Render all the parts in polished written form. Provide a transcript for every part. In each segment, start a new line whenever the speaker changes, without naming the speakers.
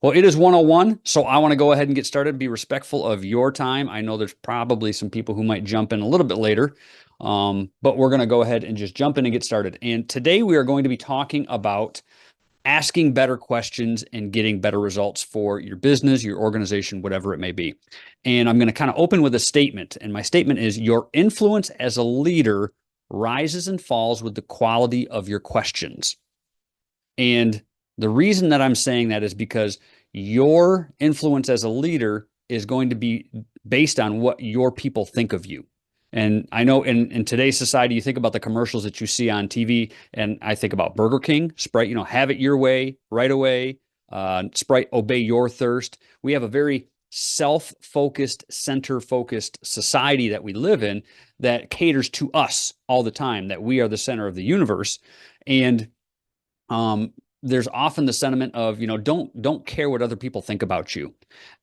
Well, it is 101, so I want to go ahead and get started. Be respectful of your time. I know there's probably some people who might jump in a little bit later, but we're going to go ahead and just jump in and get started. And today we are going to be talking about asking better questions and getting better results for your business, your organization, whatever it may be. And I'm going to kind of open with a statement. And my statement is your influence as a leader rises and falls with the quality of your questions. And the reason that I'm saying that is because your influence as a leader is going to be based on what your people think of you. And I know in today's society, you think about the commercials that you see on TV, and I think about Burger King, Sprite, have it your way, right away. Sprite, obey your thirst. We have a very self-focused, center-focused society that we live in that caters to us all the time, that we are the center of the universe. And there's often the sentiment of, don't care what other people think about you.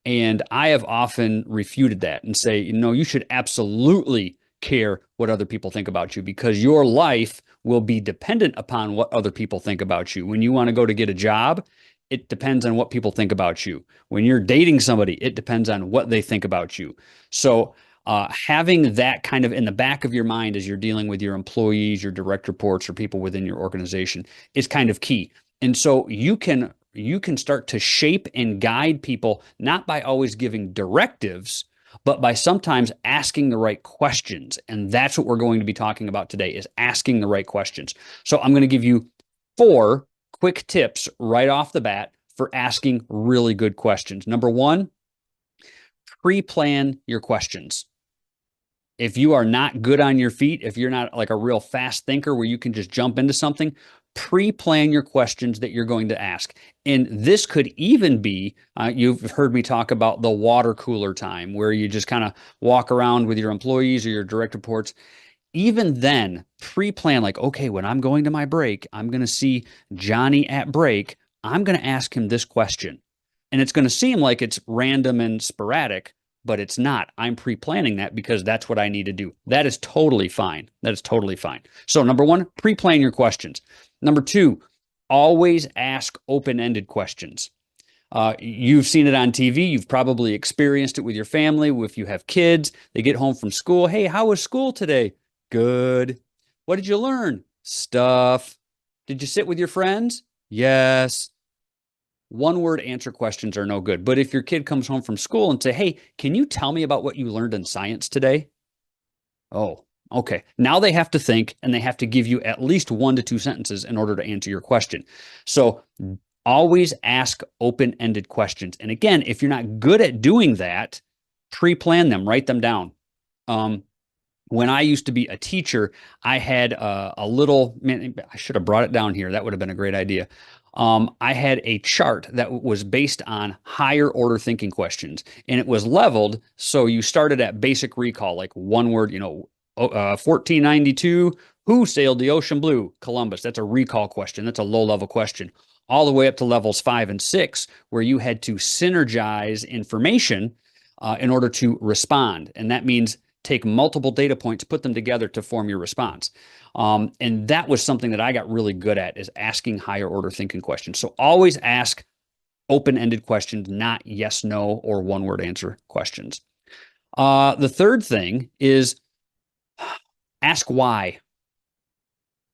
And I have often refuted that and say, you should absolutely care what other people think about you, because your life will be dependent upon what other people think about you. When you want to go to get a job, it depends on what people think about you. When you're dating somebody, it depends on what they think about you. So having that kind of in the back of your mind as you're dealing with your employees, your direct reports, or people within your organization is kind of key. And so you can start to shape and guide people, not by always giving directives, but by sometimes asking the right questions. And that's what we're going to be talking about today, is asking the right questions. So I'm going to give you 4 quick tips right off the bat for asking really good questions. Number 1, pre-plan your questions. If you are not good on your feet, if you're not like a real fast thinker where you can just jump into something, pre-plan your questions that you're going to ask. And this could even be, you've heard me talk about the water cooler time, where you just kind of walk around with your employees or your direct reports. Even then, pre-plan, like, okay, when I'm going to my break, I'm going to see Johnny at break. I'm going to ask him this question. And it's going to seem like it's random and sporadic, but it's not. I'm pre-planning that because that's what I need to do. That is totally fine. That is totally fine. So number 1, pre-plan your questions. Number 2, always ask open-ended questions. You've seen it on TV. You've probably experienced it with your family. If you have kids, they get home from school. Hey, how was school today? Good. What did you learn? Stuff. Did you sit with your friends? Yes. One-word answer questions are no good. But if your kid comes home from school and say, hey, can you tell me about what you learned in science today? Oh, okay. Now they have to think, and they have to give you at least 1 to 2 sentences in order to answer your question. So always ask open-ended questions. And again, if you're not good at doing that, pre-plan them, write them down. When I used to be a teacher, I had a little, man, I should have brought it down here. That would have been a great idea. I had a chart that was based on higher order thinking questions, and it was leveled. So you started at basic recall, like one word, 1492, who sailed the ocean blue? Columbus. That's a recall question. That's a low level question. All the way up to levels 5 and 6, where you had to synergize information in order to respond. And that means take multiple data points, put them together to form your response. And that was something that I got really good at, is asking higher order thinking questions. So always ask open-ended questions, not yes, no, or one-word answer questions. The third thing is ask why.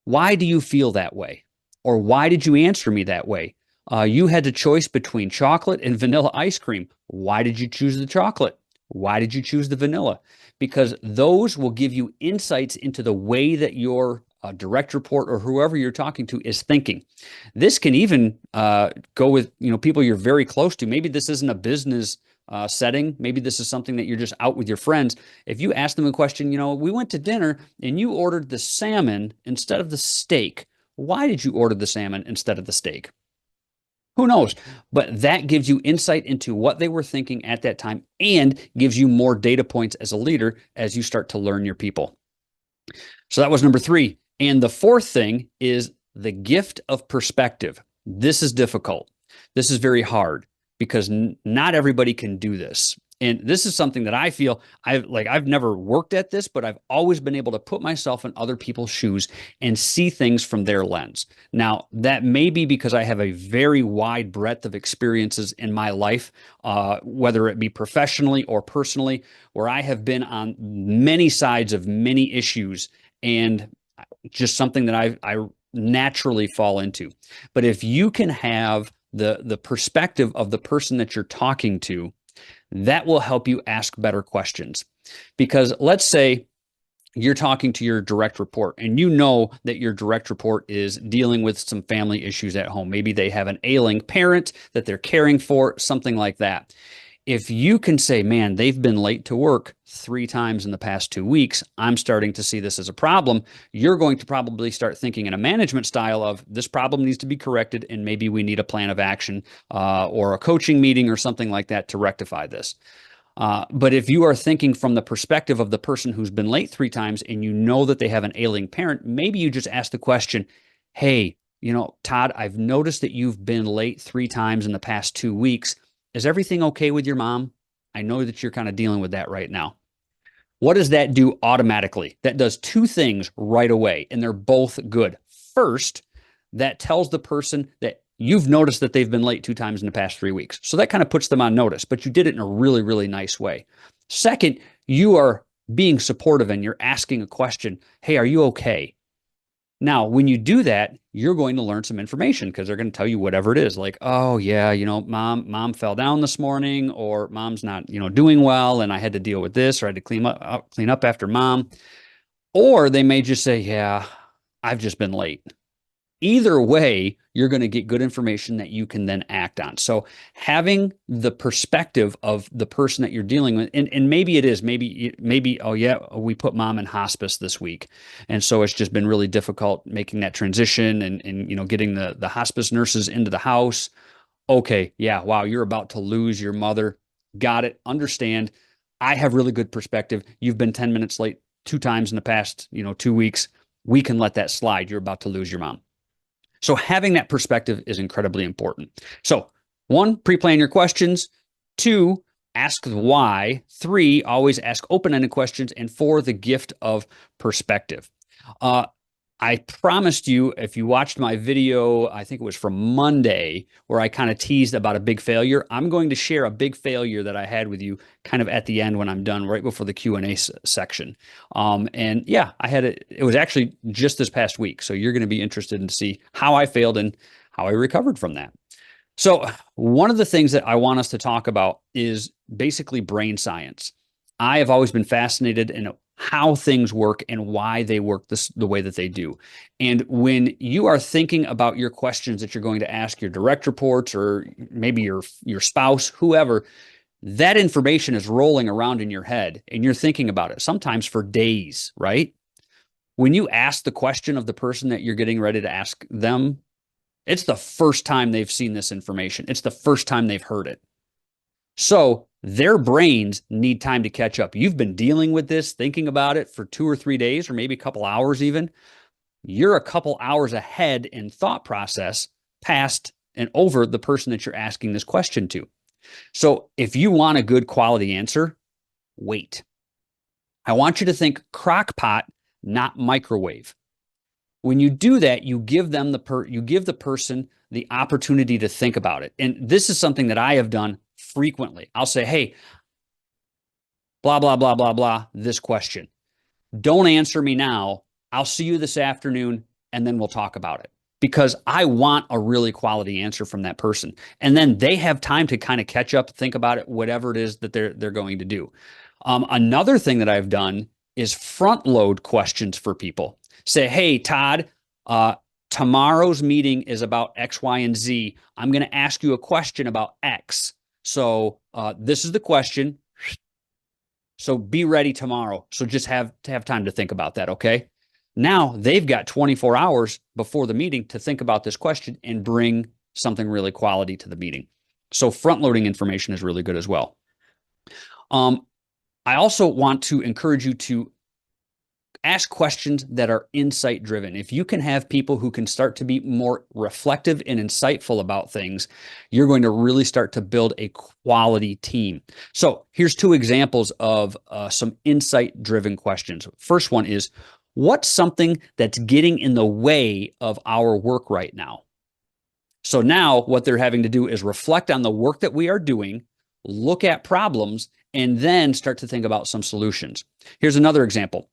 Why do you feel that way? Or why did you answer me that way? You had the choice between chocolate and vanilla ice cream. Why did you choose the chocolate? Why did you choose the vanilla? Because those will give you insights into the way that your direct report or whoever you're talking to is thinking. This can even go with people you're very close to. Maybe this isn't a business setting. Maybe this is something that you're just out with your friends. If you ask them a question, we went to dinner and you ordered the salmon instead of the steak. Why did you order the salmon instead of the steak? Who knows? But that gives you insight into what they were thinking at that time, and gives you more data points as a leader as you start to learn your people. So that was number 3. And the fourth thing is the gift of perspective. This is difficult. This is very hard because not everybody can do this. And this is something that I feel I've never worked at this, but I've always been able to put myself in other people's shoes and see things from their lens. Now, that may be because I have a very wide breadth of experiences in my life, whether it be professionally or personally, where I have been on many sides of many issues, and just something that I naturally fall into. But if you can have the perspective of the person that you're talking to, that will help you ask better questions. Because let's say you're talking to your direct report and you know that your direct report is dealing with some family issues at home. Maybe they have an ailing parent that they're caring for, something like that. If you can say, man, they've been late to work 3 times in the past 2 weeks, I'm starting to see this as a problem. You're going to probably start thinking in a management style of this problem needs to be corrected, and maybe we need a plan of action or a coaching meeting or something like that to rectify this. But if you are thinking from the perspective of the person who's been late 3 times and you know that they have an ailing parent, maybe you just ask the question, hey, Todd, I've noticed that you've been late 3 times in the past 2 weeks. Is everything okay with your mom? I know that you're kind of dealing with that right now. What does that do automatically? That does 2 things right away, and they're both good. First, that tells the person that you've noticed that they've been late 2 times in the past 3 weeks. So that kind of puts them on notice, but you did it in a really, really nice way. Second, you are being supportive and you're asking a question. Hey, are you okay? Now, when you do that, you're going to learn some information because they're going to tell you whatever it is. Like, oh yeah, mom fell down this morning, or mom's not, doing well, and I had to deal with this, or I had to clean up after mom. Or they may just say, yeah, I've just been late. Either way, you're going to get good information that you can then act on. So having the perspective of the person that you're dealing with, and maybe it is, maybe, oh yeah, we put mom in hospice this week. And so it's just been really difficult making that transition and getting the hospice nurses into the house. Okay. Yeah. Wow. You're about to lose your mother. Got it. Understand. I have really good perspective. You've been 10 minutes late 2 times in the past, 2 weeks. We can let that slide. You're about to lose your mom. So having that perspective is incredibly important. So 1, pre-plan your questions. 2, ask the why. 3, always ask open-ended questions. And 4, the gift of perspective. I promised you, if you watched my video, I think it was from Monday, where I kind of teased about a big failure. I'm going to share a big failure that I had with you kind of at the end when I'm done, right before the Q&A section. And yeah, it was actually just this past week. So you're going to be interested in to see how I failed and how I recovered from that. So one of the things that I want us to talk about is basically brain science. I have always been fascinated in how things work and why they work the way that they do. And when you are thinking about your questions that you're going to ask your direct reports or maybe your spouse, whoever, that information is rolling around in your head and you're thinking about it sometimes for days, right? When you ask the question of the person that you're getting ready to ask them, it's the first time they've seen this information. It's the first time they've heard it. So their brains need time to catch up. You've been dealing with this, thinking about it for 2 or 3 days, or maybe a couple hours even. You're a couple hours ahead in thought process past and over the person that you're asking this question to. So if you want a good quality answer, wait. I want you to think crock pot, not microwave. When you do that, you give the person the opportunity to think about it. And this is something that I have done frequently. I'll say, hey, blah, blah, blah, blah, blah, this question. Don't answer me now. I'll see you this afternoon, and then we'll talk about it. Because I want a really quality answer from that person. And then they have time to kind of catch up, think about it, whatever it is that they're going to do. Another thing that I've done is front load questions for people. Say, hey, Todd, tomorrow's meeting is about X, Y, and Z. I'm going to ask you a question about X. So this is the question. So be ready tomorrow. So just have time to think about that, okay? Now they've got 24 hours before the meeting to think about this question and bring something really quality to the meeting. So front loading information is really good as well. I also want to encourage you to ask questions that are insight driven. If you can have people who can start to be more reflective and insightful about things, you're going to really start to build a quality team. So here's two examples of some insight driven questions. First one is, what's something that's getting in the way of our work right now? So now what they're having to do is reflect on the work that we are doing, look at problems, and then start to think about some solutions. Here's another example.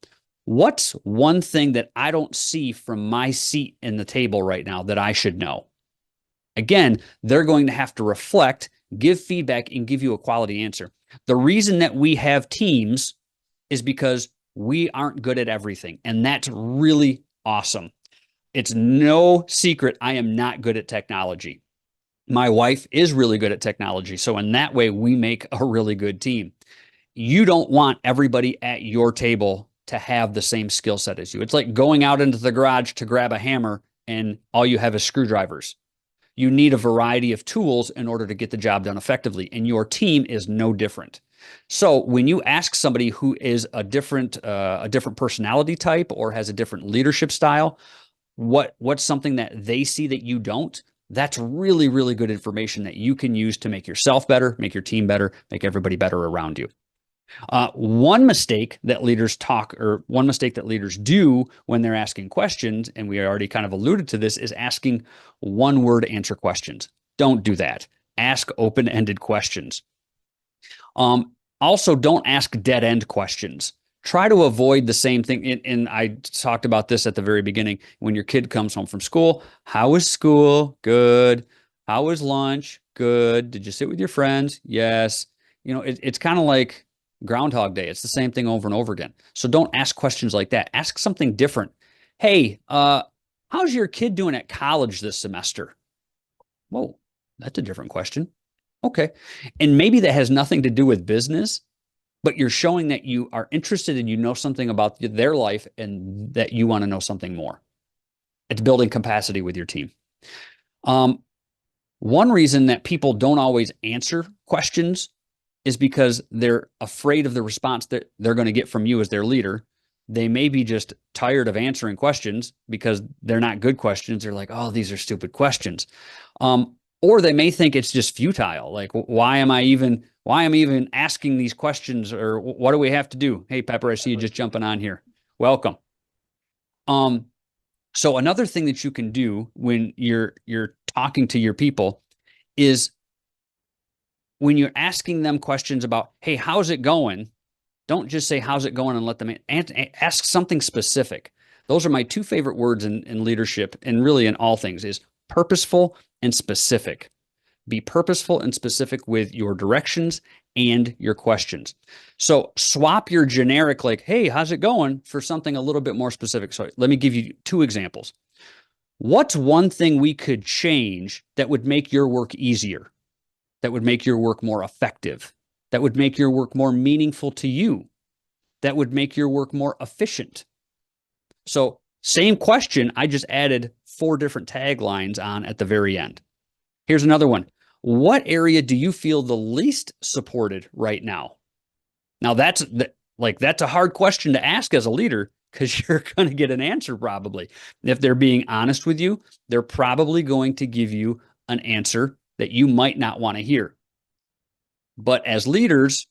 What's one thing that I don't see from my seat in the table right now that I should know? Again, they're going to have to reflect, give feedback, and give you a quality answer. The reason that we have teams is because we aren't good at everything, and that's really awesome. It's no secret I am not good at technology. My wife is really good at technology. So in that way, we make a really good team. You don't want everybody at your table to have the same skill set as you. It's like going out into the garage to grab a hammer and all you have is screwdrivers. You need a variety of tools in order to get the job done effectively, and your team is no different. So when you ask somebody who is a different personality type or has a different leadership style, what's something that they see that you don't, that's really, really good information that you can use to make yourself better, make your team better, make everybody better around you. One mistake that leaders do when they're asking questions, and we already kind of alluded to this, is asking one word answer questions. Don't do that. Ask open-ended questions. Also, don't ask dead-end questions. Try to avoid the same thing. And I talked about this at the very beginning. When your kid comes home from school, how was school? Good. How was lunch? Good. Did you sit with your friends? Yes. It's kind of like Groundhog Day. It's the same thing over and over again. So don't ask questions like that. Ask something different. Hey, how's your kid doing at college this semester? Whoa, that's a different question. Okay. And maybe that has nothing to do with business, but you're showing that you are interested and you know something about their life and that you want to know something more. It's building capacity with your team. One reason that people don't always answer questions is because they're afraid of the response that they're going to get from you as their leader. They may be just tired of answering questions because they're not good questions. They're like, oh, these are stupid questions. Or they may think it's just futile. Like, why am I even asking these questions, or what do we have to do? Hey, Pepper, I see you just jumping on here. Welcome. So another thing that you can do when you're talking to your people is when you're asking them questions about, hey, how's it going? Don't just say, how's it going, and let them ask something specific. Those are my two favorite words in leadership, and really in all things, is purposeful and specific. Be purposeful and specific with your directions and your questions. So swap your generic, like, hey, how's it going, for something a little bit more specific. So let me give you two examples. What's one thing we could change that would make your work easier, that would make your work more effective, that would make your work more meaningful to you, that would make your work more efficient? So same question, I just added 4 different taglines on at the very end. Here's another one. What area do you feel the least supported right now? Now that's a hard question to ask as a leader, because you're going to get an answer probably. If they're being honest with you, they're probably going to give you an answer that you might not want to hear. But as leaders,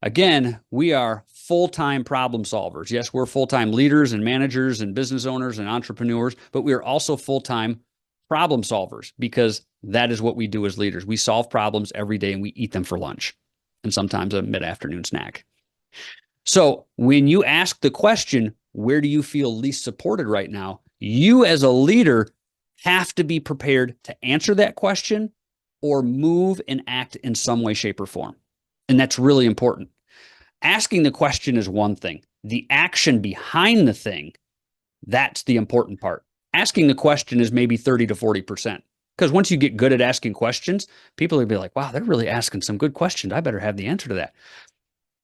again, we are full-time problem solvers. Yes, we're full-time leaders and managers and business owners and entrepreneurs, but we are also full-time problem solvers, because that is what we do as leaders. We solve problems every day and we eat them for lunch and sometimes a mid-afternoon snack. So when you ask the question, where do you feel least supported right now? You as a leader have to be prepared to answer that question or move and act in some way, shape, or form. And that's really important. Asking the question is one thing. The action behind the thing, that's the important part. Asking the question is maybe 30 to 40%. Because once you get good at asking questions, people will be like, wow, they're really asking some good questions. I better have the answer to that.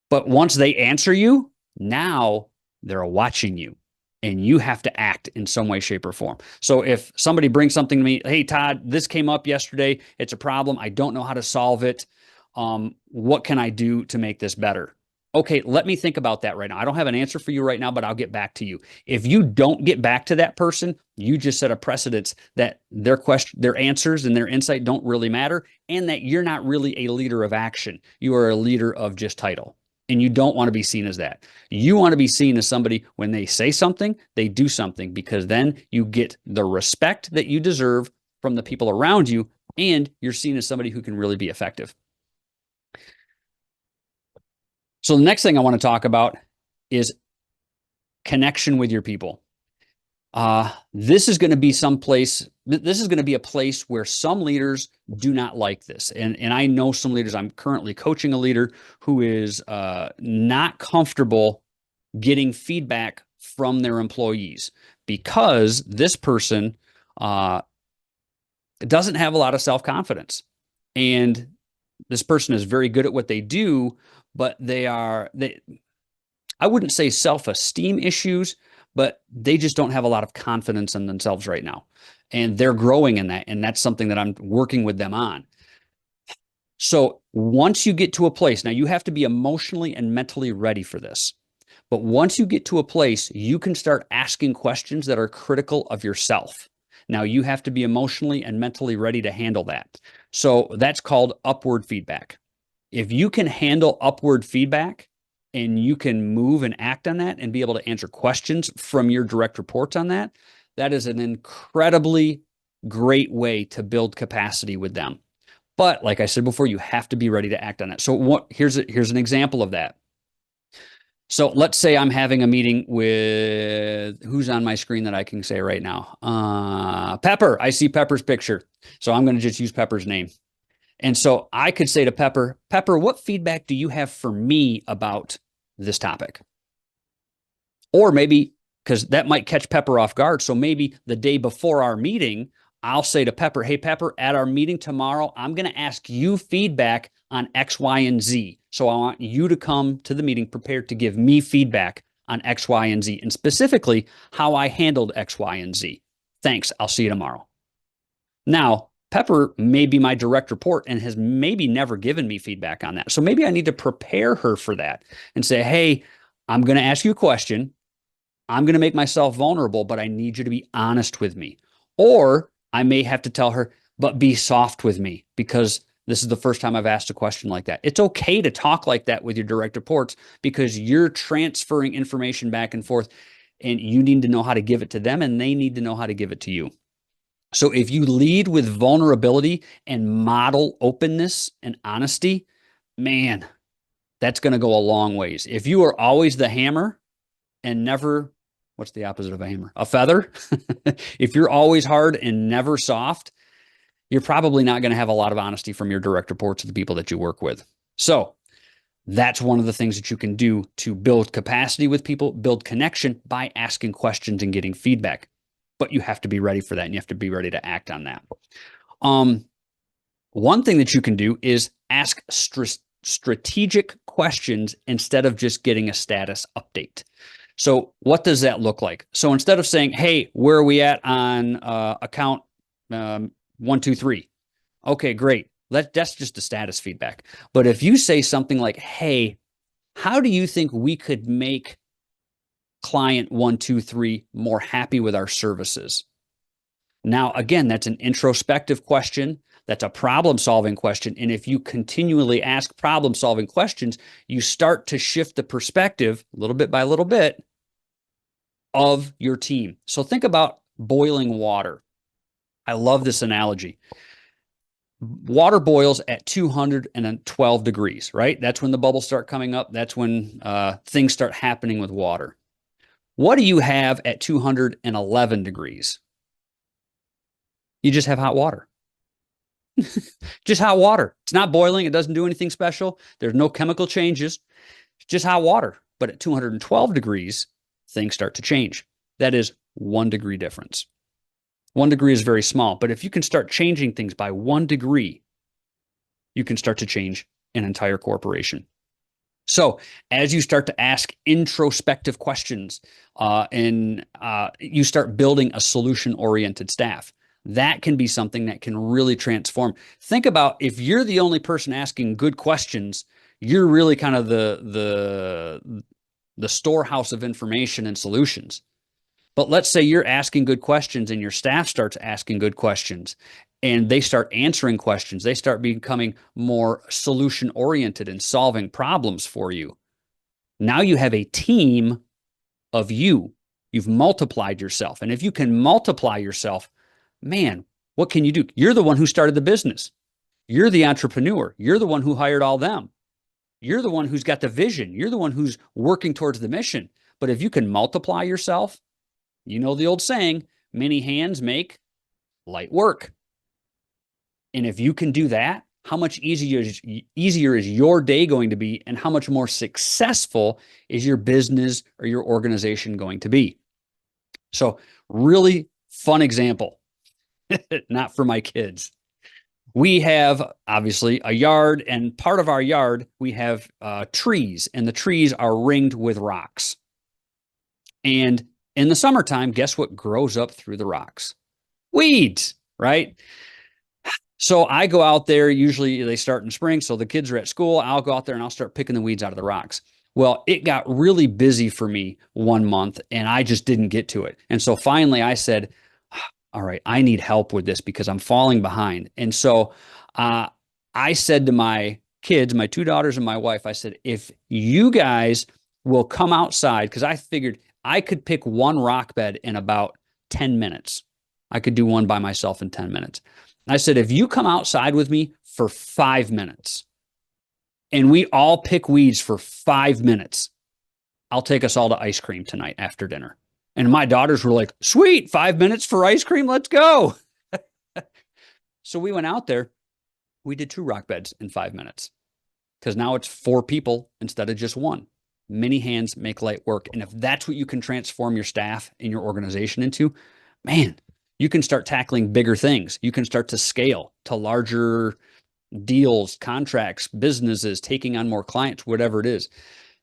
But once they answer you, now they're watching you and you have to act in some way, shape, or form. So if somebody brings something to me, hey, Todd, this came up yesterday. It's a problem. I don't know how to solve it. What can I do to make this better? Okay, let me think about that right now. I don't have an answer for you right now, but I'll get back to you. If you don't get back to that person, you just set a precedence that their answers and their insight don't really matter, and that you're not really a leader of action. You are a leader of just title. And you don't want to be seen as that. You want to be seen as somebody when they say something, they do something, because then you get the respect that you deserve from the people around you, and you're seen as somebody who can really be effective. So the next thing I want to talk about is connection with your people. This is going to be this is going to be a place where some leaders do not like this. And I know some leaders. I'm currently coaching a leader who is not comfortable getting feedback from their employees because this person doesn't have a lot of self-confidence. And this person is very good at what they do, but I wouldn't say self-esteem issues, but they just don't have a lot of confidence in themselves right now. And they're growing in that. And that's something that I'm working with them on. So once you get to a place, now you have to be emotionally and mentally ready for this. But once you get to a place, you can start asking questions that are critical of yourself. Now you have to be emotionally and mentally ready to handle that. So that's called upward feedback. If you can handle upward feedback and you can move and act on that and be able to answer questions from your direct reports on that, that is an incredibly great way to build capacity with them. But like I said before, you have to be ready to act on it. So here's an example of that. So let's say I'm having a meeting with who's on my screen that I can say right now. Pepper. I see Pepper's picture. So I'm going to just use Pepper's name. And so I could say to Pepper, Pepper, what feedback do you have for me about this topic? Or maybe, because that might catch Pepper off guard. So maybe the day before our meeting, I'll say to Pepper, hey, Pepper, at our meeting tomorrow, I'm going to ask you feedback on X, Y, and Z. So I want you to come to the meeting prepared to give me feedback on X, Y, and Z, and specifically how I handled X, Y, and Z. Thanks. I'll see you tomorrow. Now, Pepper may be my direct report and has maybe never given me feedback on that. So maybe I need to prepare her for that and say, hey, I'm going to ask you a question. I'm going to make myself vulnerable, but I need you to be honest with me. Or I may have to tell her, but be soft with me because this is the first time I've asked a question like that. It's okay to talk like that with your direct reports because you're transferring information back and forth and you need to know how to give it to them and they need to know how to give it to you. So if you lead with vulnerability and model openness and honesty, man, that's going to go a long ways. If you are always the hammer and never, what's the opposite of a hammer? A feather. If you're always hard and never soft, you're probably not going to have a lot of honesty from your direct reports to the people that you work with. So that's one of the things that you can do to build capacity with people, build connection by asking questions and getting feedback. But you have to be ready for that and you have to be ready to act on that. One thing that you can do is ask strategic questions instead of just getting a status update. So what does that look like? So instead of saying, hey, where are we at on account 123? Okay, great. That's just a status feedback. But if you say something like, hey, how do you think we could make client 123 more happy with our services? Now, again, that's an introspective question. That's a problem-solving question. And if you continually ask problem-solving questions, you start to shift the perspective little bit by little bit of your team. So think about boiling water. I love this analogy. Water boils at 212 degrees, right? That's when the bubbles start coming up. That's when things start happening with water. What do you have at 211 degrees? You just have hot water. Just hot water. It's not boiling. It doesn't do anything special. There's no chemical changes. It's just hot water. But at 212 degrees, things start to change. That is 1 degree difference. 1 degree is very small, but if you can start changing things by 1 degree, you can start to change an entire corporation. So as you start to ask introspective questions and you start building a solution-oriented staff, that can be something that can really transform. Think about if you're the only person asking good questions, You're really kind of the storehouse of information and solutions. But let's say you're asking good questions and your staff starts asking good questions and they start answering questions. They start becoming more solution oriented and solving problems for you. Now you have a team of you. You've multiplied yourself. And if you can multiply yourself, man, what can you do? You're the one who started the business. You're the entrepreneur. You're the one who hired all them. You're the one who's got the vision. You're the one who's working towards the mission. But if you can multiply yourself, you know the old saying, many hands make light work. And if you can do that, how much easier is your day going to be, and how much more successful is your business or your organization going to be? So really fun example, not for my kids. We have obviously a yard, and part of our yard, we have trees, and the trees are ringed with rocks. And in the summertime, guess what grows up through the rocks? Weeds, right? So I go out there, usually they start in spring. So the kids are at school. I'll go out there and I'll start picking the weeds out of the rocks. Well, it got really busy for me one month and I just didn't get to it. And so finally I said, all right, I need help with this because I'm falling behind. And so I said to my kids, my two daughters and my wife, I said, if you guys will come outside, because I figured I could pick one rock bed in about 10 minutes. I could do one by myself in 10 minutes. I said, if you come outside with me for 5 minutes and we all pick weeds for 5 minutes, I'll take us all to ice cream tonight after dinner. And my daughters were like, sweet, 5 minutes for ice cream. Let's go. So we went out there. We did 2 rock beds in 5 minutes because now it's 4 people instead of just one. Many hands make light work. And if that's what you can transform your staff and your organization into, man, you can start tackling bigger things. You can start to scale to larger deals, contracts, businesses, taking on more clients, whatever it is,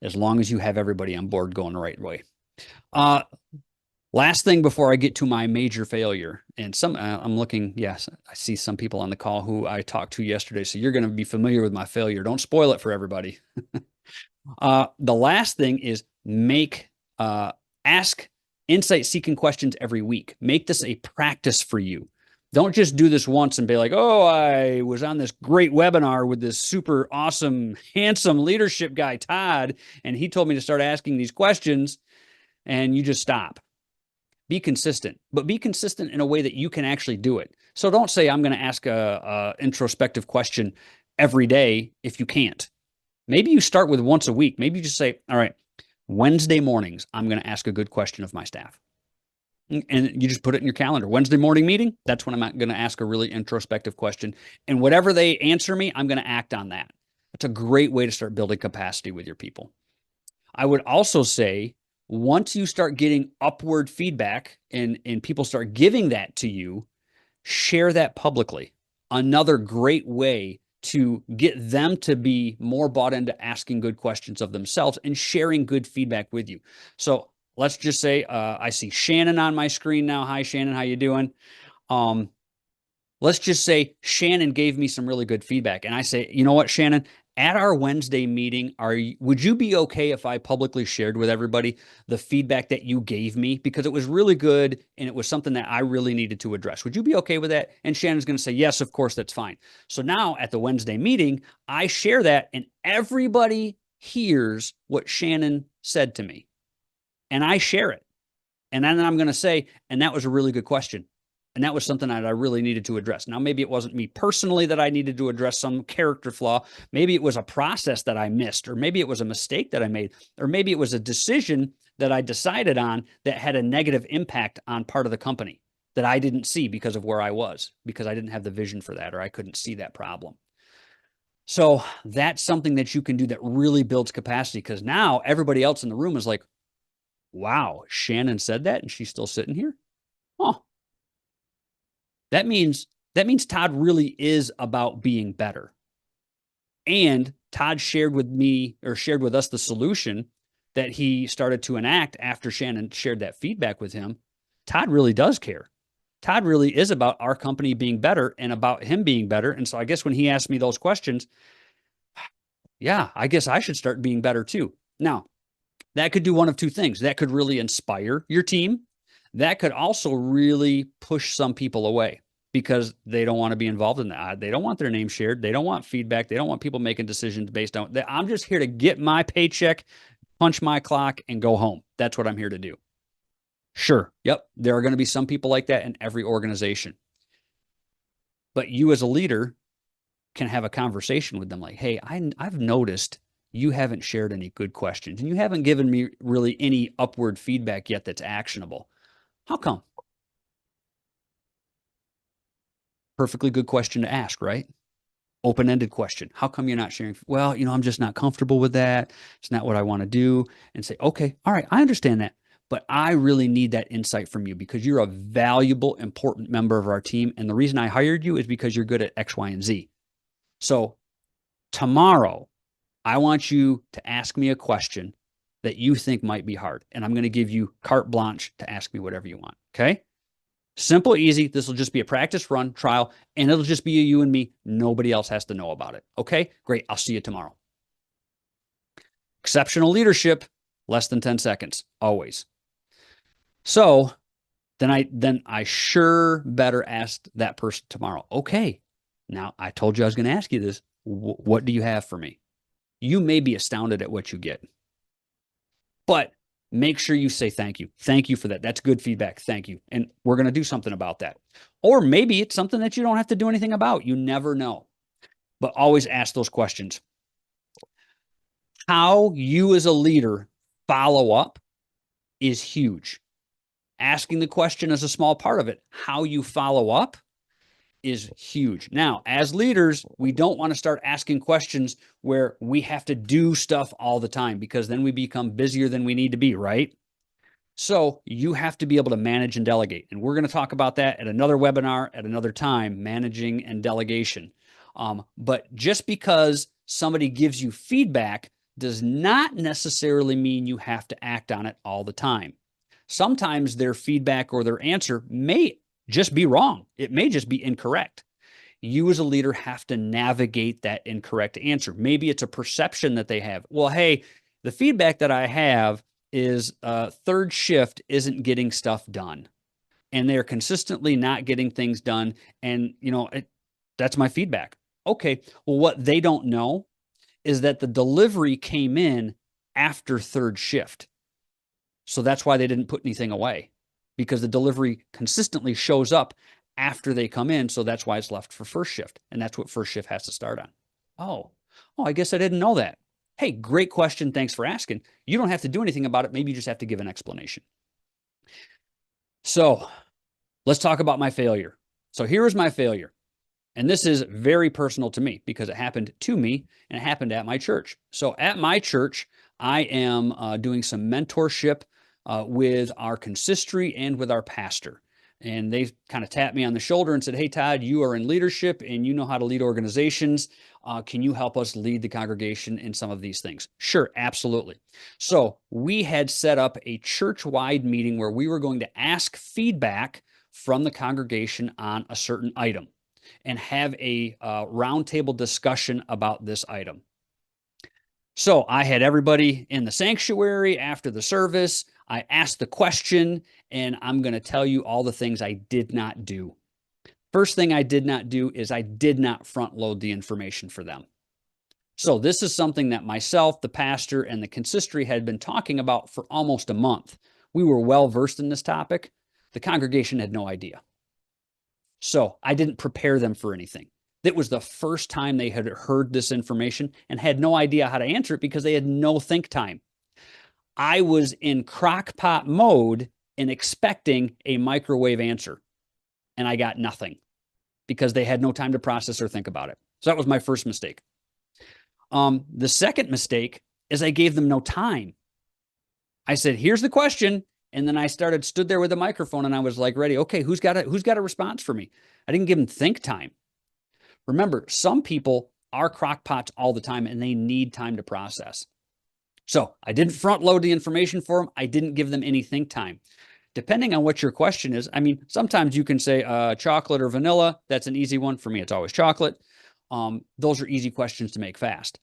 as long as you have everybody on board going the right way. Last thing before I get to my major failure, and I'm looking, yes, I see some people on the call who I talked to yesterday, so you're going to be familiar with my failure. Don't spoil it for everybody. The last thing is ask insight-seeking questions every week. Make this a practice for you. Don't just do this once and be like, oh, I was on this great webinar with this super awesome, handsome leadership guy, Todd, and he told me to start asking these questions, and you just stop. Be consistent, but be consistent in a way that you can actually do it. So don't say, I'm going to ask a introspective question every day if you can't. Maybe you start with once a week. Maybe you just say, all right, Wednesday mornings, I'm going to ask a good question of my staff. And you just put it in your calendar. Wednesday morning meeting, that's when I'm going to ask a really introspective question. And whatever they answer me, I'm going to act on that. It's a great way to start building capacity with your people. I would also say, once you start getting upward feedback and people start giving that to you, share that publicly. Another great way to get them to be more bought into asking good questions of themselves and sharing good feedback with you. So let's just say I see Shannon on my screen now. Hi, Shannon. How you doing? Let's just say Shannon gave me some really good feedback. And I say, you know what, Shannon? At our Wednesday meeting, would you be okay if I publicly shared with everybody the feedback that you gave me? Because it was really good and it was something that I really needed to address. Would you be okay with that? And Shannon's going to say, yes, of course, that's fine. So now at the Wednesday meeting, I share that and everybody hears what Shannon said to me. And I share it. And then I'm going to say, and that was a really good question. And that was something that I really needed to address. Now, maybe it wasn't me personally that I needed to address some character flaw. Maybe it was a process that I missed, or maybe it was a mistake that I made, or maybe it was a decision that I decided on that had a negative impact on part of the company that I didn't see because of where I was, because I didn't have the vision for that, or I couldn't see that problem. So that's something that you can do that really builds capacity, because now everybody else in the room is like, wow, Shannon said that and she's still sitting here? Oh. That means Todd really is about being better. And Todd shared with me, or shared with us, the solution that he started to enact after Shannon shared that feedback with him. Todd really does care. Todd really is about our company being better and about him being better. And so I guess when he asked me those questions, yeah, I guess I should start being better too. Now, that could do one of two things. That could really inspire your team. That could also really push some people away because they don't want to be involved in that. They don't want their name shared. They don't want feedback. They don't want people making decisions based on that. I'm just here to get my paycheck, punch my clock, and go home. That's what I'm here to do. Sure. Yep. There are going to be some people like that in every organization. But you as a leader can have a conversation with them like, hey, I've noticed you haven't shared any good questions and you haven't given me really any upward feedback yet that's actionable. How come? Perfectly good question to ask, right? Open-ended question. How come you're not sharing? Well, I'm just not comfortable with that. It's not what I want to do. And say, okay, all right, I understand that. But I really need that insight from you because you're a valuable, important member of our team. And the reason I hired you is because you're good at X, Y, and Z. So tomorrow, I want you to ask me a question that you think might be hard. And I'm going to give you carte blanche to ask me whatever you want. Okay. Simple, easy. This will just be a practice run, trial, and it'll just be you and me. Nobody else has to know about it. Okay. Great. I'll see you tomorrow. Exceptional leadership, less than 10 seconds, always. So then I sure better ask that person tomorrow. Okay. Now I told you I was going to ask you this. What do you have for me? You may be astounded at what you get, but make sure you say thank you. Thank you for that. That's good feedback. Thank you. And we're going to do something about that. Or maybe it's something that you don't have to do anything about. You never know. But always ask those questions. How you as a leader follow up is huge. Asking the question is a small part of it. How you follow up is huge. Now, as leaders, we don't want to start asking questions where we have to do stuff all the time because then we become busier than we need to be, right? So you have to be able to manage and delegate. And we're going to talk about that at another webinar at another time, managing and delegation. But just because somebody gives you feedback does not necessarily mean you have to act on it all the time. Sometimes their feedback or their answer may just be wrong. It may just be incorrect. You as a leader have to navigate that incorrect answer. Maybe it's a perception that they have. Well, hey, the feedback that I have is third shift isn't getting stuff done. And they're consistently not getting things done. And, that's my feedback. Okay. Well, what they don't know is that the delivery came in after third shift. So that's why they didn't put anything away because the delivery consistently shows up after they come in. So that's why it's left for first shift. And that's what first shift has to start on. Oh, I guess I didn't know that. Hey, great question. Thanks for asking. You don't have to do anything about it. Maybe you just have to give an explanation. So let's talk about my failure. So here is my failure. And this is very personal to me because it happened to me and it happened at my church. So at my church, I am doing some mentorship with our consistory and with our pastor. And they kind of tapped me on the shoulder and said, hey, Todd, you are in leadership and you know how to lead organizations. Can you help us lead the congregation in some of these things? Sure, absolutely. So we had set up a church-wide meeting where we were going to ask feedback from the congregation on a certain item and have a roundtable discussion about this item. So I had everybody in the sanctuary after the service. I asked the question, and I'm going to tell you all the things I did not do. First thing I did not do is I did not front load the information for them. So this is something that myself, the pastor, and the consistory had been talking about for almost a month. We were well versed in this topic. The congregation had no idea. So I didn't prepare them for anything. It was the first time they had heard this information and had no idea how to answer it because they had no think time. I was in crock-pot mode and expecting a microwave answer, and I got nothing because they had no time to process or think about it. So that was my first mistake. The second mistake is I gave them no time. I said, here's the question. And then I stood there with a microphone and I was like, ready. Okay, who's got a response for me? I didn't give them think time. Remember, some people are crockpots all the time and they need time to process. So I didn't front load the information for them. I didn't give them any think time. Depending on what your question is, I mean, sometimes you can say chocolate or vanilla. That's an easy one. For me, it's always chocolate. Those are easy questions to make fast.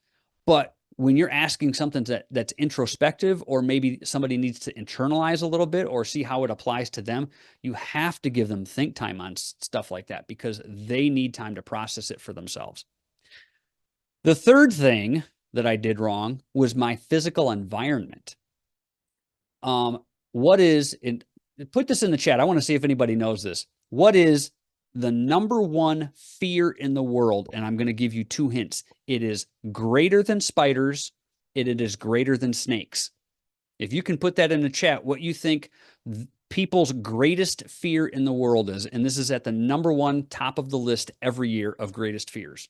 But when you're asking something that's introspective, or maybe somebody needs to internalize a little bit or see how it applies to them, you have to give them think time on stuff like that because they need time to process it for themselves. The third thing that I did wrong was my physical environment. What is, put this in the chat. I want to see if anybody knows this. What is the number one fear in the world? And I'm going to give you two hints. It is greater than spiders. It is greater than snakes. If you can put that in the chat, what you think people's greatest fear in the world is, and this is at the number one top of the list every year of greatest fears.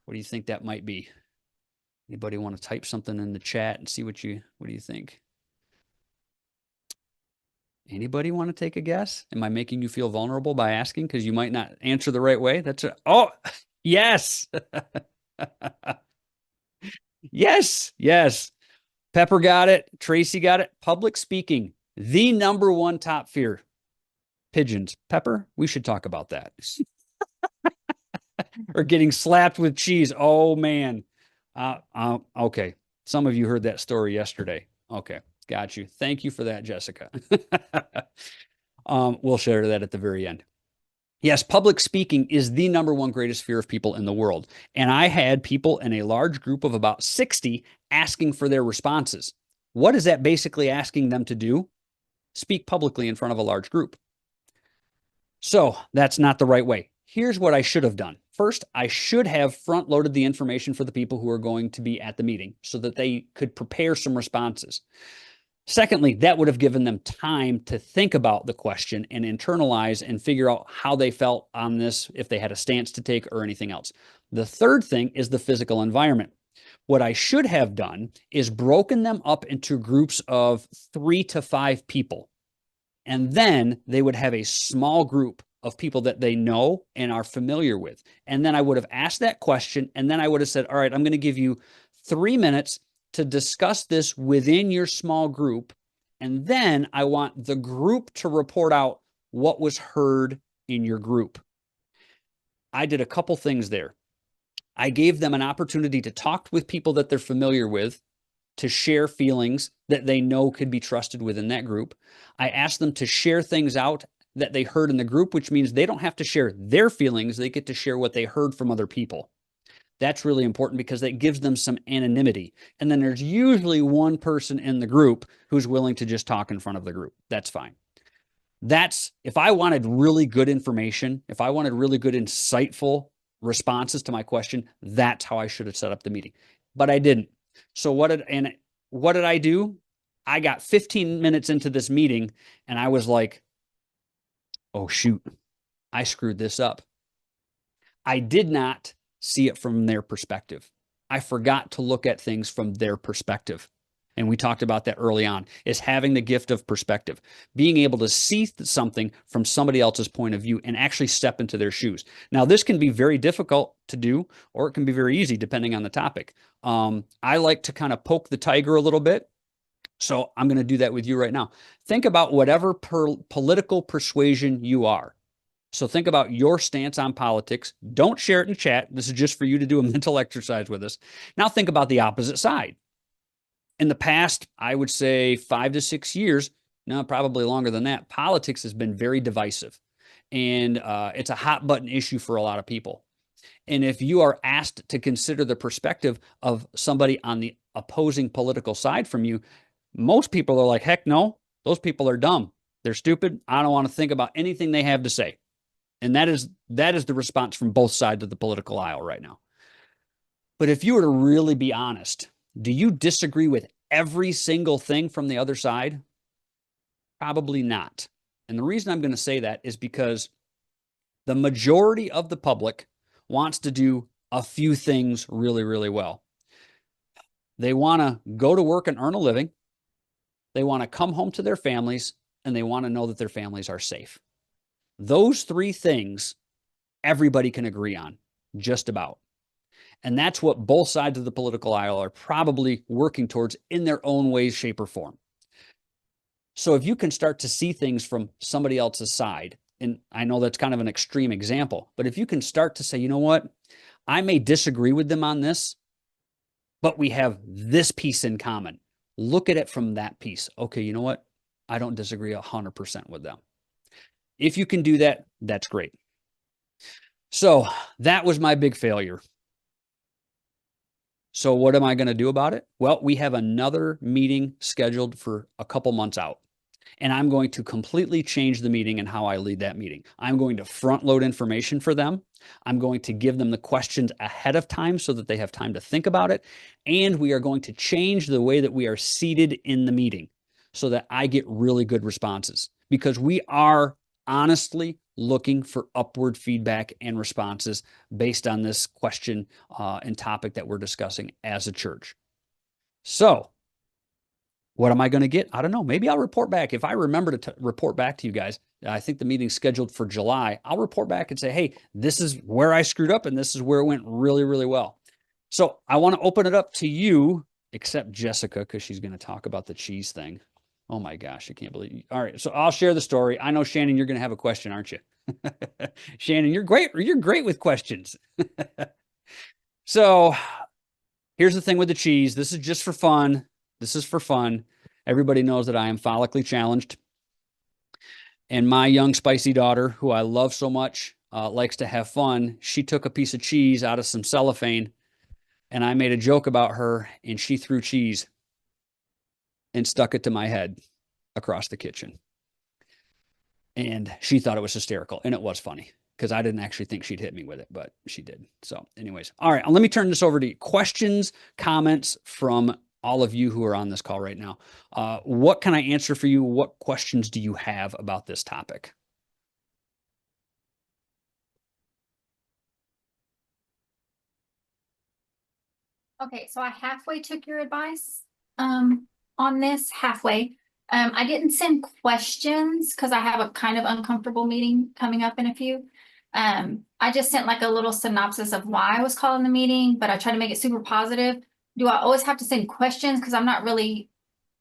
What do you think that might be? Anybody want to type something in the chat and see what do you think? Anybody want to take a guess? Am I making you feel vulnerable by asking because you might not answer the right way? Oh, yes. Yes. Pepper got it. Tracy got it. Public speaking, the number one top fear. Pigeons. Pepper, we should talk about that. Or getting slapped with cheese. Oh, man. Okay. Some of you heard that story yesterday. Okay. Got you. Thank you for that, Jessica. We'll share that at the very end. Yes, public speaking is the number one greatest fear of people in the world. And I had people in a large group of about 60 asking for their responses. What is that basically asking them to do? Speak publicly in front of a large group. So that's not the right way. Here's what I should have done. First, I should have front loaded the information for the people who are going to be at the meeting so that they could prepare some responses. Secondly, that would have given them time to think about the question and internalize and figure out how they felt on this, if they had a stance to take or anything else. The third thing is the physical environment. What I should have done is broken them up into groups of 3 to 5 people. And then they would have a small group of people that they know and are familiar with. And then I would have asked that question. And then I would have said, all right, I'm going to give you 3 minutes to discuss this within your small group. And then I want the group to report out what was heard in your group. I did a couple things there. I gave them an opportunity to talk with people that they're familiar with, to share feelings that they know could be trusted within that group. I asked them to share things out that they heard in the group, which means they don't have to share their feelings. They get to share what they heard from other people. That's really important because that gives them some anonymity. And then there's usually one person in the group who's willing to just talk in front of the group. That's fine. If I wanted really good information, if I wanted really good, insightful responses to my question, that's how I should have set up the meeting. But I didn't. So what did I do? I got 15 minutes into this meeting and I was like, oh, shoot, I screwed this up. I did not see it from their perspective. I forgot to look at things from their perspective. And we talked about that early on, is having the gift of perspective, being able to see something from somebody else's point of view and actually step into their shoes. Now, this can be very difficult to do, or it can be very easy depending on the topic. I like to kind of poke the tiger a little bit. So I'm going to do that with you right now. Think about whatever political persuasion you are. So think about your stance on politics. Don't share it in chat. This is just for you to do a mental exercise with us. Now think about the opposite side. In the past, I would say 5 to 6 years, no, probably longer than that, politics has been very divisive. And it's a hot button issue for a lot of people. And if you are asked to consider the perspective of somebody on the opposing political side from you, most people are like, heck no, those people are dumb. They're stupid. I don't want to think about anything they have to say. And that is the response from both sides of the political aisle right now. But if you were to really be honest, do you disagree with every single thing from the other side? Probably not. And the reason I'm going to say that is because the majority of the public wants to do a few things really, really well. They want to go to work and earn a living. They want to come home to their families, and they want to know that their families are safe. Those 3 things everybody can agree on, just about. And that's what both sides of the political aisle are probably working towards in their own ways, shape, or form. So if you can start to see things from somebody else's side, and I know that's kind of an extreme example, but if you can start to say, you know what, I may disagree with them on this, but we have this piece in common. Look at it from that piece. Okay, you know what? I don't disagree 100% with them. If you can do that, that's great. So that was my big failure. So what am I going to do about it? Well, we have another meeting scheduled for a couple months out. And I'm going to completely change the meeting and how I lead that meeting. I'm going to front load information for them. I'm going to give them the questions ahead of time so that they have time to think about it. And we are going to change the way that we are seated in the meeting so that I get really good responses, because we are honestly looking for upward feedback and responses based on this question and topic that we're discussing as a church. So what am I going to get? I don't know. Maybe I'll report back. If I remember to report back to you guys, I think the meeting's scheduled for July. I'll report back and say, hey, this is where I screwed up and this is where it went really, really well. So I want to open it up to you, except Jessica, because she's going to talk about the cheese thing. Oh my gosh, I can't believe it. All right, so I'll share the story. I know, Shannon, you're going to have a question, aren't you? Shannon, you're great. You're great with questions. So here's the thing with the cheese. This is just for fun. This is for fun. Everybody knows that I am follically challenged. And my young spicy daughter, who I love so much, likes to have fun. She took a piece of cheese out of some cellophane, and I made a joke about her, and she threw cheese and stuck it to my head across the kitchen. And she thought it was hysterical, and it was funny because I didn't actually think she'd hit me with it, but she did. So anyways, all right, let me turn this over to you. Questions, comments from all of you who are on this call right now. What can I answer for you? What questions do you have about this topic?
Okay, so I halfway took your advice on this, halfway. I didn't send questions because I have a kind of uncomfortable meeting coming up in a few. I just sent like a little synopsis of why I was calling the meeting, but I try to make it super positive. Do I always have to send questions? Because I'm not really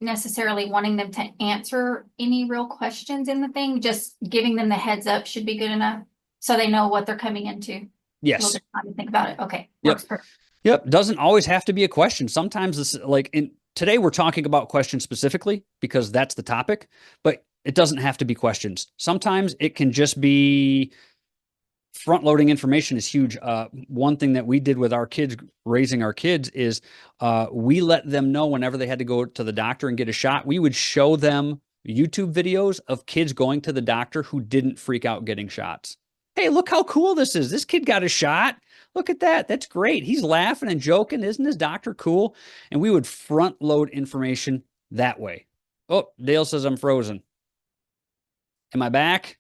necessarily wanting them to answer any real questions in the thing. Just giving them the heads up should be good enough so they know what they're coming into. A little
Yes.
bit of time to think about it. Okay,
Yep.
works perfect.
Yep. Doesn't always have to be a question. Sometimes this, like today we're talking about questions specifically because that's the topic, but it doesn't have to be questions. Sometimes it can just be front loading information is huge. One thing that we did with our kids, raising our kids, is we let them know whenever they had to go to the doctor and get a shot, we would show them YouTube videos of kids going to the doctor who didn't freak out getting shots. Hey, look how cool this is. This kid got a shot. Look at that. That's great. He's laughing and joking. Isn't his doctor cool? And we would front load information that way. Oh, Dale says I'm frozen. Am I back?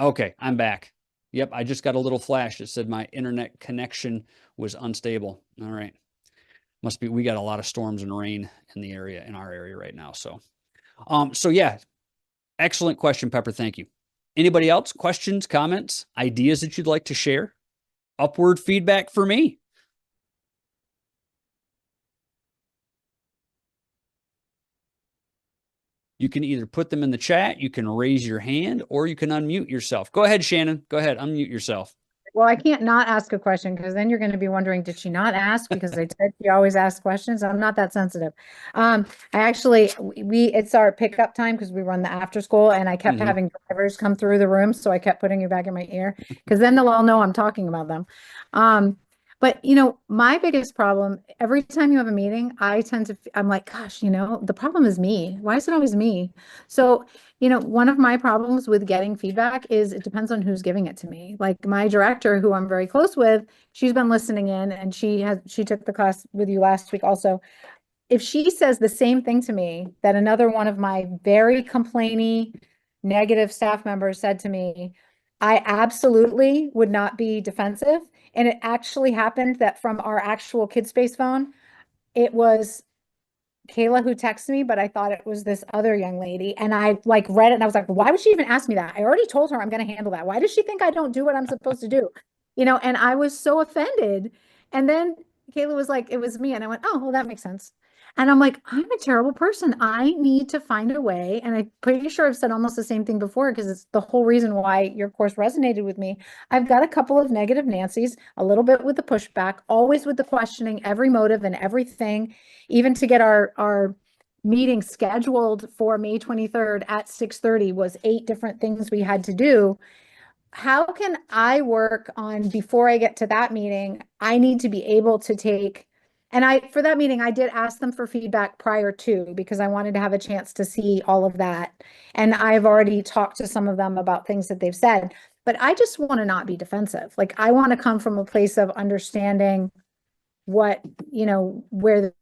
Okay, I'm back. Yep, I just got a little flash that said my internet connection was unstable. All right. Must be, we got a lot of storms and rain in the area, in our area right now. So yeah, excellent question, Pepper. Thank you. Anybody else? Questions, comments, ideas that you'd like to share? Upward feedback for me. You can either put them in the chat, you can raise your hand, or you can unmute yourself. Go ahead, Shannon. Go ahead, unmute yourself.
Well, I can't not ask a question because then you're going to be wondering, did she not ask? Because I said she always asks questions. I'm not that sensitive. I actually, it's our pickup time because we run the after school, and I kept having drivers come through the room. So I kept putting it back in my ear because then they'll all know I'm talking about them. But you know, my biggest problem, every time you have a meeting, I'm like, gosh, you know, the problem is me. Why is it always me? So, you know, one of my problems with getting feedback is it depends on who's giving it to me. Like my director, who I'm very close with, she's been listening in, and she took the class with you last week also. If she says the same thing to me that another one of my very complainy, negative staff members said to me, I absolutely would not be defensive. And it actually happened that from our actual KidSpace phone, it was Kayla who texted me, but I thought it was this other young lady. And I like read it and I was like, why would she even ask me that? I already told her I'm going to handle that. Why does she think I don't do what I'm supposed to do? You know, and I was so offended. And then Kayla was like, it was me. And I went, oh, well, that makes sense. And I'm like, I'm a terrible person. I need to find a way. And I'm pretty sure I've said almost the same thing before because it's the whole reason why your course resonated with me. I've got a couple of negative Nancy's, a little bit with the pushback, always with the questioning, every motive and everything, even to get our meeting scheduled for May 23rd at 6:30 was 8 different things we had to do. How can I work on before I get to that meeting? I need to be able to take, and for that meeting, I did ask them for feedback prior to because I wanted to have a chance to see all of that. And I've already talked to some of them about things that they've said, but I just want to not be defensive. Like I want to come from a place of understanding what, where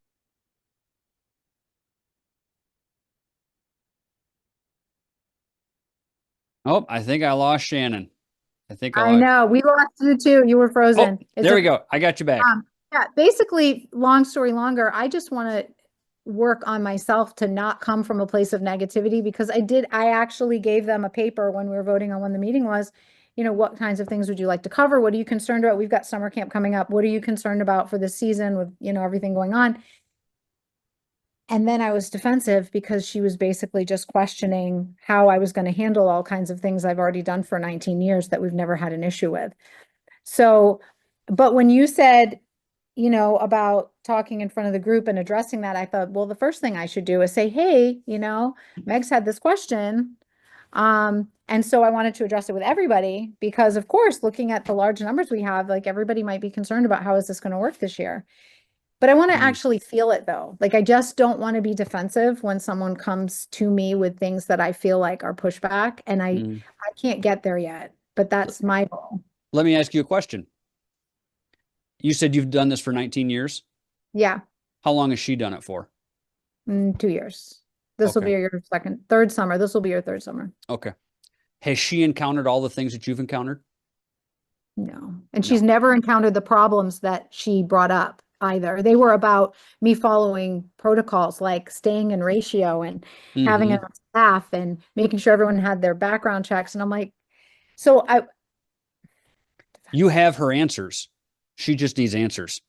Oh, I think I lost Shannon. I think
I know we lost you too. You were
Oh,
frozen.
there we go. I got you back.
Yeah, basically, long story longer, I just want to work on myself to not come from a place of negativity because I actually gave them a paper when we were voting on when the meeting was, what kinds of things would you like to cover? What are you concerned about? We've got summer camp coming up. What are you concerned about for this season with, everything going on? And then I was defensive because she was basically just questioning how I was going to handle all kinds of things I've already done for 19 years that we've never had an issue with. So, but when you said, about talking in front of the group and addressing that, I thought, well, the first thing I should do is say, hey, Meg's had this question. And so I wanted to address it with everybody because of course, looking at the large numbers we have, like everybody might be concerned about how is this going to work this year. But I want to actually feel it though. Like I just don't want to be defensive when someone comes to me with things that I feel like are pushback and I can't get there yet, but that's my goal.
Let me ask you a question. You said you've done this for 19 years.
Yeah.
How long has she done it for?
2 years. This will be your third summer. This will be your third summer.
Okay. Has she encountered all the things that you've encountered?
No. And she's never encountered the problems that she brought up either. They were about me following protocols like staying in ratio and having enough staff and making sure everyone had their background checks. And I'm like,
you have her answers. She just needs answers.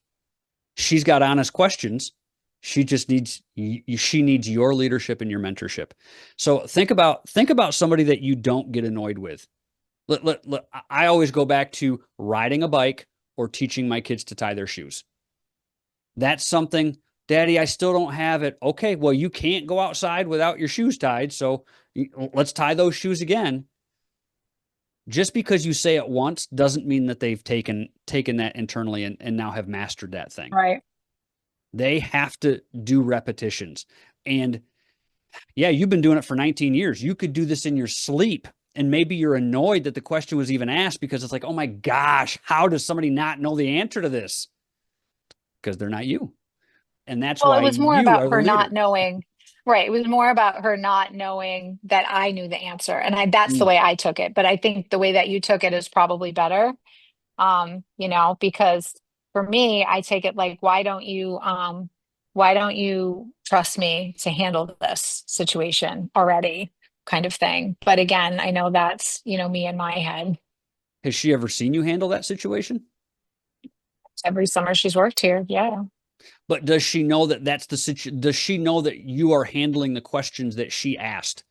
She's got honest questions. She just needs your leadership and your mentorship. So think about somebody that you don't get annoyed with. I always go back to riding a bike or teaching my kids to tie their shoes. That's something, Daddy, I still don't have it. Okay, well, you can't go outside without your shoes tied. So let's tie those shoes again. Just because you say it once doesn't mean that they've taken that internally and now have mastered that thing.
right.
They have to do repetitions. And yeah, you've been doing it for 19 years. You could do this in your sleep. And maybe you're annoyed that the question was even asked because it's like, oh my gosh, how does somebody not know the answer to this? Because they're not you. And that's why
it was more
you
about
are the
her
leader.
not knowing. Right. It was more about her not knowing that I knew the answer. And that's the way I took it. But I think the way that you took it is probably better. Because for me, I take it like, why don't you trust me to handle this situation already kind of thing. But again, I know that's, me in my head.
Has she ever seen you handle that situation?
Every summer she's worked here. Yeah.
But does she know that does she know that you are handling the questions that she asked?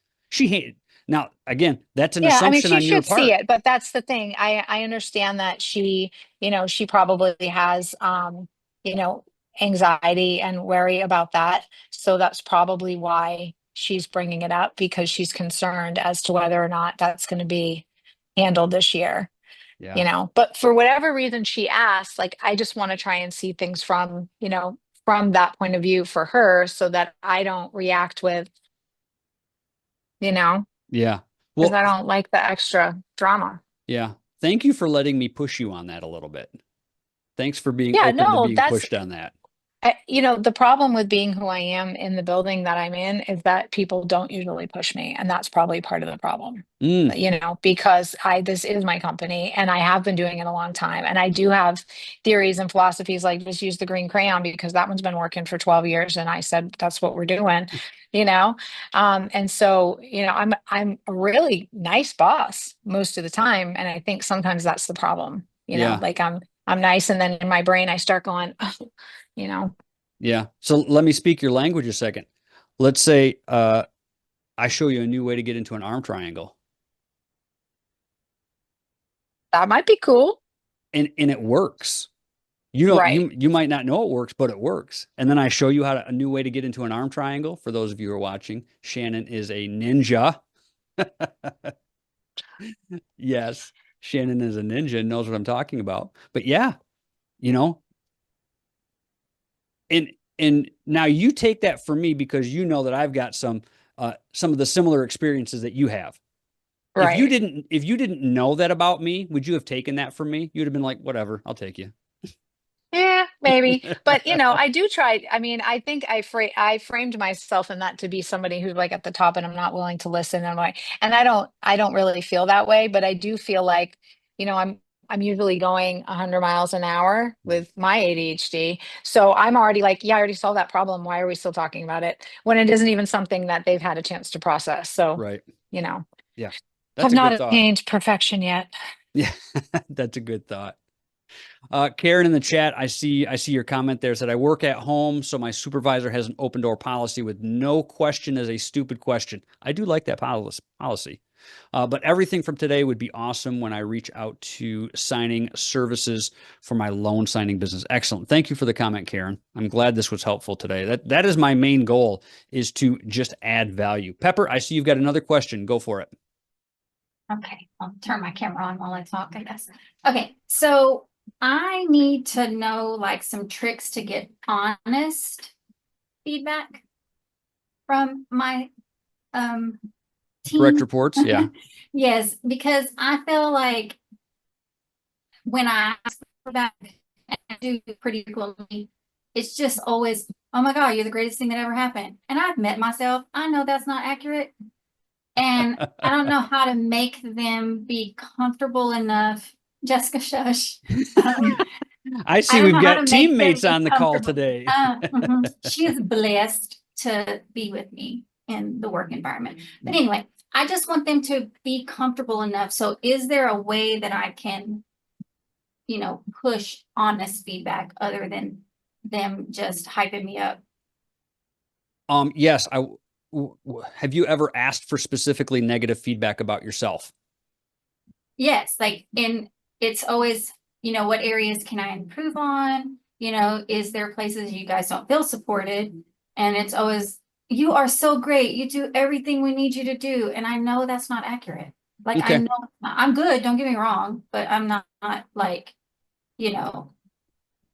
Now, again, that's an assumption on
she
your
should
part.
see it, but that's the thing. I understand that she probably has, anxiety and worry about that. So that's probably why she's bringing it up because she's concerned as to whether or not that's going to be handled this year.
Yeah.
But for whatever reason she asked, like, I just want to try and see things from that point of view for her so that I don't react with,
Yeah.
because I don't like the extra drama.
Yeah. Thank you for letting me push you on that a little bit. Thanks for being
Yeah,
open to
no,
being
that's
pushed on that.
the problem with being who I am in the building that I'm in is that people don't usually push me, and that's probably part of the problem. Because this is my company and I have been doing it a long time, and I do have theories and philosophies like just use the green crayon because that one's been working for 12 years, and I said that's what we're doing. And so I'm a really nice boss most of the time, and I think sometimes that's the problem.
Yeah.
Like I'm nice, and then in my brain I start going, oh,
Yeah. So let me speak your language a second. Let's say I show you a new way to get into an arm triangle,
That might be cool.
and it works. You don't
Right.
you might not know it works, but it works. And then I show you a new way to get into an arm triangle. For those of you who are watching, Shannon is a ninja. Yes, Shannon is a ninja and knows what I'm talking about. But yeah, you know, and now you take that from me because you know that I've got some of the similar experiences that you have.
Right.
If you didn't know that about me, would you have taken that from me? You'd have been like, whatever, I'll take you.
Yeah, maybe. But I do try. I mean, I think I framed myself in that to be somebody who's like at the top and I'm not willing to listen. And I don't really feel that way, but I do feel like, I'm usually going 100 miles an hour with my ADHD. So I'm already like, yeah, I already solved that problem. Why are we still talking about it when it isn't even something that they've had a chance to process? So,
Right. Yeah. That's
have
a
not
good thought.
attained perfection yet.
Yeah. That's a good thought. Karen in the chat, I see your comment there. Said I work at home, so my supervisor has an open door policy with no question is a stupid question. I do like that policy. But everything from today would be awesome when I reach out to signing services for my loan signing business. Excellent. Thank you for the comment, Karen. I'm glad this was helpful today. That is my main goal, is to just add value. Pepper, I see you've got another question. Go for it.
Okay, I'll turn my camera on while I talk, I guess. Okay, so I need to know like some tricks to get honest feedback from my team.
Direct reports, yeah.
Yes, because I feel like when I ask for that and I do pretty frequently, it's just always, oh my God, you're the greatest thing that ever happened. And I've met myself. I know that's not accurate. And I don't know how to make them be comfortable enough. Jessica, shush.
I see
don't
we've
know how
got
to make them
teammates
be
on the call
comfortable.
today.
She's blessed to be with me in the work environment. But anyway, I just want them to be comfortable enough. So is there a way that I can, push honest feedback other than them just hyping me up?
Yes. Have you ever asked for specifically negative feedback about yourself?
Yes, and it's always, what areas can I improve on? Is there places you guys don't feel supported? And it's always, you are so great. You do everything we need you to do. And I know that's not accurate. Like,
Okay.
I know I'm good. Don't get me wrong, but I'm not like,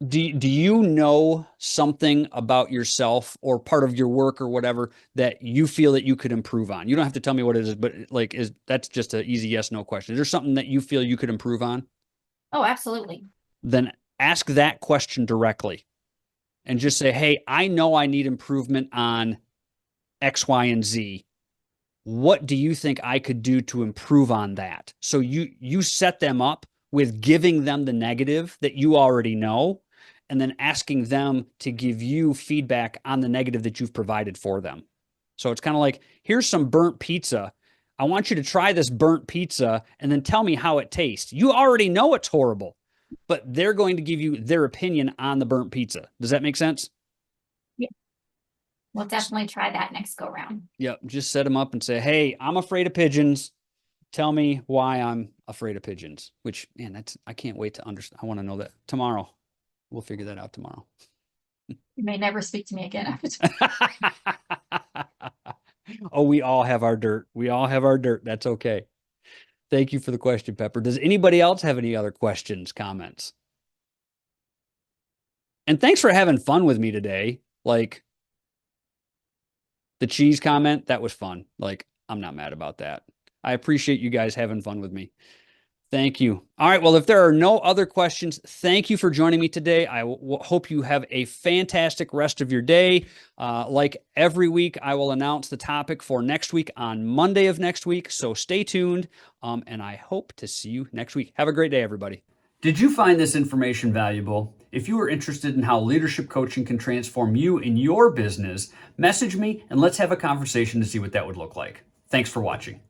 Do you know something about yourself or part of your work or whatever that you feel that you could improve on? You don't have to tell me what it is, but that's just an easy yes, no question. Is there something that you feel you could improve on?
Oh, absolutely.
Then ask that question directly and just say, hey, I know I need improvement on X, Y, and Z. What do you think I could do to improve on that? So you set them up with giving them the negative that you already know, and then asking them to give you feedback on the negative that you've provided for them. So it's kind of like, here's some burnt pizza. I want you to try this burnt pizza and then tell me how it tastes. You already know it's horrible, but they're going to give you their opinion on the burnt pizza. Does that make sense?
Yeah. We'll definitely try that next go round.
Yep. Just set them up and say, hey, I'm afraid of pigeons. Tell me why I'm afraid of pigeons, which, man, I can't wait to understand. I want to know that tomorrow. We'll figure that out tomorrow.
You may never speak to me again.
Oh, we all have our dirt. We all have our dirt. That's okay. Thank you for the question, Pepper. Does anybody else have any other questions, comments? And thanks for having fun with me today. Like the cheese comment, that was fun. Like, I'm not mad about that. I appreciate you guys having fun with me. Thank you. All right. Well, if there are no other questions, thank you for joining me today. I hope you have a fantastic rest of your day. Like every week, I will announce the topic for next week on Monday of next week. So stay tuned. And I hope to see you next week. Have a great day, everybody. Did you find this information valuable? If you are interested in how leadership coaching can transform you in your business, message me and let's have a conversation to see what that would look like. Thanks for watching.